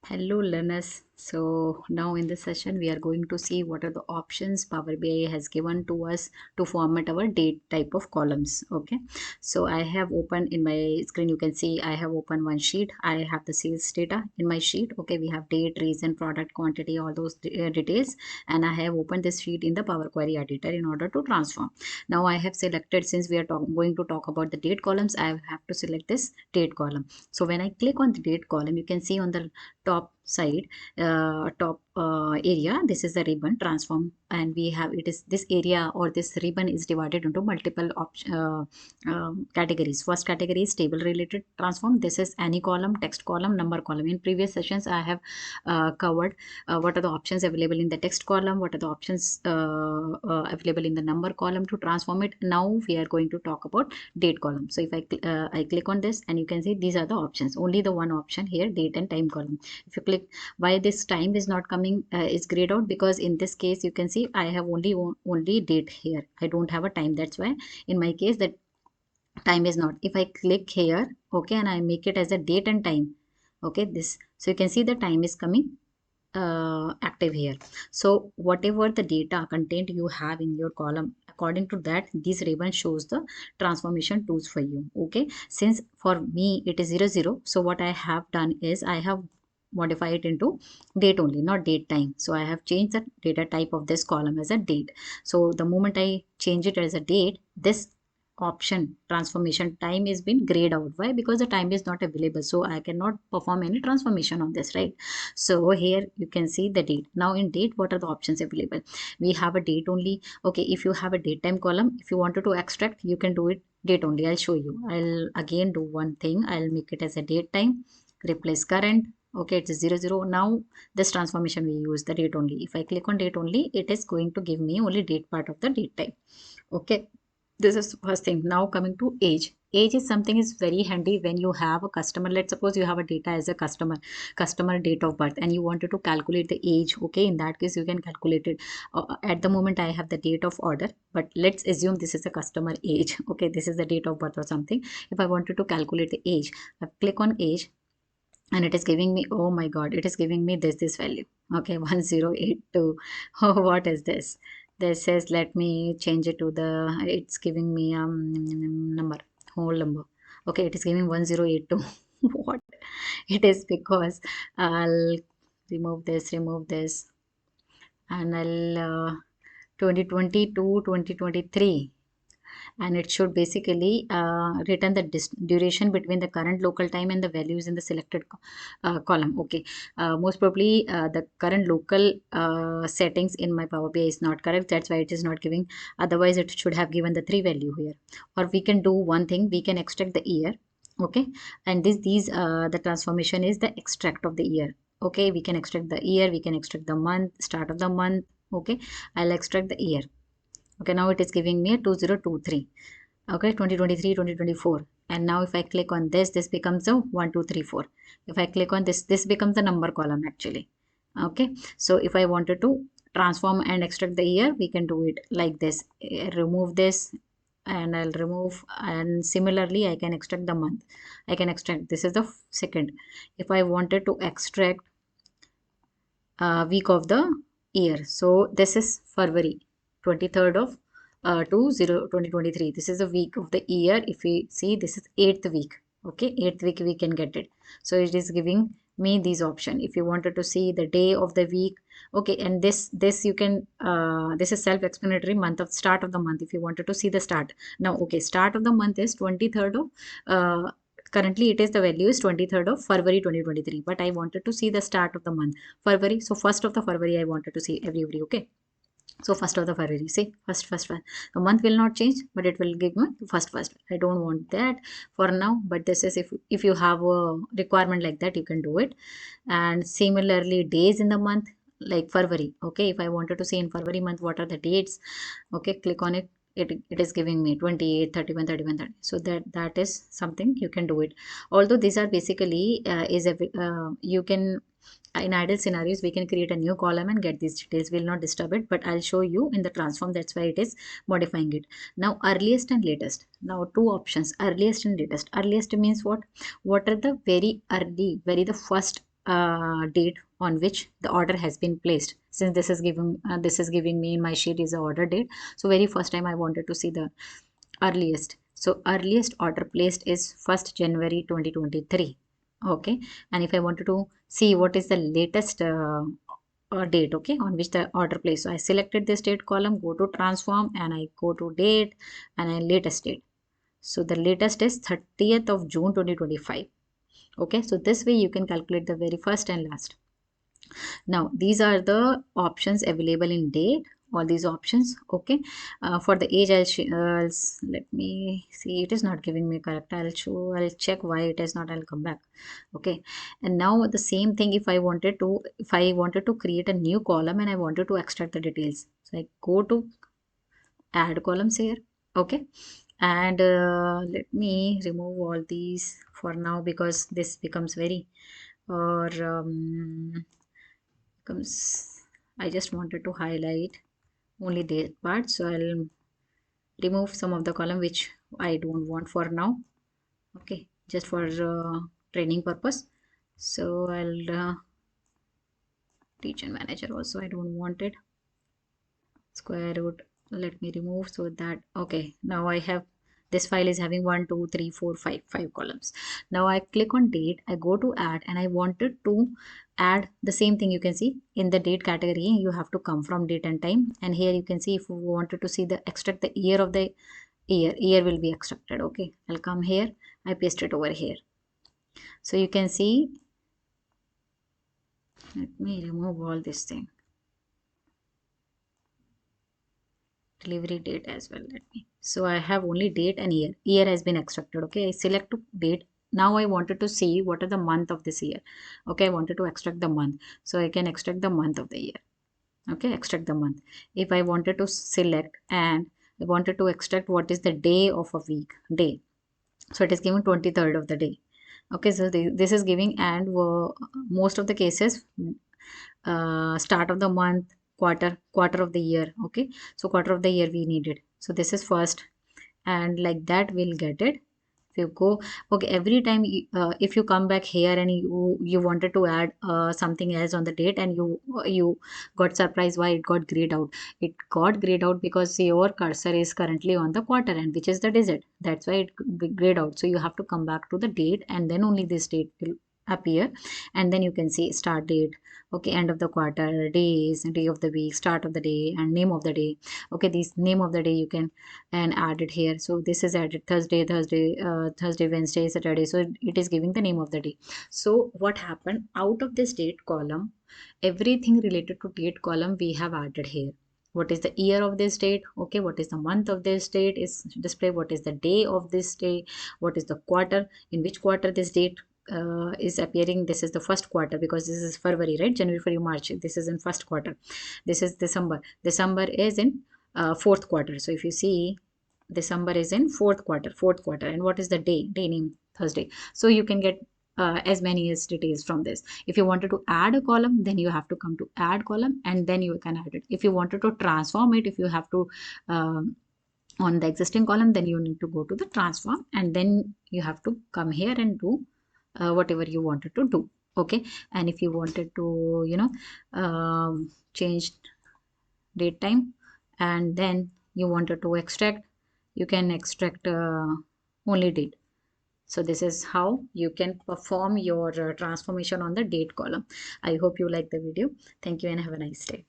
Hello learners. So now in this session we are going to see what are the options Power BI has given to us to format our date type of columns. Okay, so I have opened in my screen, you can see I have opened one sheet. I have the sales data in my sheet. Okay, we have date, reason, product, quantity, all those details, and I have opened this sheet in the Power Query editor in order to transform. Now I have selected, since we are going to talk about the date columns, I have to select this date column. So when I click on the date column, you can see on the top side, top area, this is the ribbon transform, and we have, it is this area or this ribbon is divided into multiple categories. First category is table related transform. This is any column, text column, number column. In previous sessions I have covered what are the options available in the text column, what are the options available in the number column to transform it. Now we are going to talk about date column. So if I click on this, and you can see these are the options, only the one option here, date and time column. If you click, why this time is not coming, is grayed out, because in this case you can see I have only date here, I don't have a time. That's why in my case that time is not. If I click here, okay, and I make it as a date and time, okay, this, so you can see the time is coming active here. So whatever the data content you have in your column, according to that, this ribbon shows the transformation tools for you. Okay, since for me it is 00, so what I have done is I have modify it into date only, not date time. So I have changed the data type of this column as a date. So the moment I change it as a date, this option transformation time is been grayed out. Why? Because the time is not available, so I cannot perform any transformation on this, right? So here you can see the date. Now in date, what are the options available? We have a date only. Okay, if you have a date time column, if you wanted to extract, you can do it date only. I'll show you. I'll again do one thing. I'll make it as a date time, replace current. Okay, it's 00. Now this transformation we use the date only. If I click on date only, it is going to give me only date part of the date time. Okay, this is first thing. Now coming to age. Age is something is very handy when you have a customer. Let's suppose you have a data as a customer date of birth, and you wanted to calculate the age. Okay, in that case you can calculate it. At the moment I have the date of order, but let's assume this is a customer age. Okay, this is the date of birth or something. If I wanted to calculate the age, I click on age, and it is giving me, oh my god, it is giving me this value. Okay, 1082. Oh, what is this? This says, let me change it to the, it's giving me number, whole number. Okay, it is giving 1082. What? It is because I'll remove this, and I'll 2022 2023, and it should basically return the duration between the current local time and the values in the selected column. Okay, most probably the current local settings in my Power BI is not correct. That's why it is not giving. Otherwise it should have given the 3 value here. Or we can do one thing, we can extract the year. Okay, and these the transformation is the extract of the year. Okay, we can extract the year, we can extract the month, start of the month. Okay, I'll extract the year. Okay, now it is giving me a 2023. Okay, 2023 2024. And now if I click on this becomes a 1 2 3 4. If I click on this becomes the number column actually. Okay, so if I wanted to transform and extract the year, we can do it like this. Remove this, and I'll remove, and similarly I can extract the month. I can extract, this is the second. If I wanted to extract week of the year, so this is February 23rd of 2023. This is the week of the year. If we see, this is 8th week. Okay, 8th week we can get it. So it is giving me these option. If you wanted to see the day of the week, okay, and this you can this is self-explanatory. Month of start of the month, if you wanted to see the start. Now okay, start of the month is 23rd of currently it is, the value is 23rd of February 2023, but I wanted to see the start of the month February. So first of the February I wanted to see every. Okay, so first of the February, see, first the month will not change, but it will give me first. I don't want that for now, but this is, if you have a requirement like that, you can do it. And similarly days in the month, like February. Okay, if I wanted to see in February month what are the dates, okay, click on it. It is giving me 28 31 31 30. So that is something you can do it. Although these are basically you can, in ideal scenarios we can create a new column and get these details, will not disturb it, but I'll show you in the transform. That's why it is modifying it. Now earliest and latest. Now two options, earliest and latest. Earliest means what are the very early, very the first date on which the order has been placed. Since this is giving me in my sheet is the order date, so very first time I wanted to see the earliest. So earliest order placed is 1st January 2023. Okay, and if I wanted to see what is the latest date, okay, on which the order placed, so I selected this date column, go to transform, and I go to date and I latest date. So the latest is 30th of June 2025. Okay, so this way you can calculate the very first and last. Now these are the options available in date, all these options. Okay, for the age let me see, it is not giving me correct. I'll check why it is not. I'll come back. Okay, and now the same thing, if I wanted to create a new column and I wanted to extract the details, so I go to add columns here. Okay, and let me remove all these for now because this becomes very or becomes, I just wanted to highlight only this part, so I'll remove some of the column which I don't want for now. Okay, just for training purpose. So I'll teach and manager also, I don't want it. Square root, let me remove, so that okay, now I have this file is having 1 2 3 4 5 columns. Now I click on date, I go to add, and I wanted to add the same thing. You can see in the date category you have to come from date and time, and here you can see if you wanted to see the extract the year of the year will be extracted. Okay, I'll come here, I paste it over here, so you can see. Let me remove all this thing, delivery date as well. Let me, so I have only date and year has been extracted. Okay, I select to date. Now I wanted to see what are the month of this year. Okay, I wanted to extract the month, so I can extract the month of the year. Okay, extract the month. If I wanted to select and I wanted to extract what is the day of a week, day, so it is given 23rd of the day. Okay, so this is giving, and most of the cases start of the month, quarter of the year. Okay, so quarter of the year we needed, so this is first, and like that we'll get it. If you go, okay, every time if you come back here and you wanted to add something else on the date, and you got surprised why it got grayed out. It got grayed out because your cursor is currently on the quarter end, which is the digit. That's why it grayed out. So you have to come back to the date, and then only this date will appear, and then you can see start date. Okay, end of the quarter, days, day of the week, start of the day, and name of the day. Okay, this name of the day you can and add it here. So this is added Thursday, Wednesday, Saturday, so it is giving the name of the day. So what happened, out of this date column, everything related to date column we have added here. What is the year of this date? Okay, what is the month of this date is display, what is the day of this day, what is the quarter, in which quarter this date is appearing. This is the first quarter because this is February, right? January, February, March, this is in first quarter. This is December is in fourth quarter. So if you see, December is in fourth quarter, and what is the day name? Thursday. So you can get as many as details from this. If you wanted to add a column, then you have to come to add column, and then you can add it. If you wanted to transform it, if you have to on the existing column, then you need to go to the transform, and then you have to come here and do whatever you wanted to do. Okay, and if you wanted to change date time, and then you wanted to extract, you can extract only date. So this is how you can perform your transformation on the date column. I hope you like the video. Thank you and have a nice day.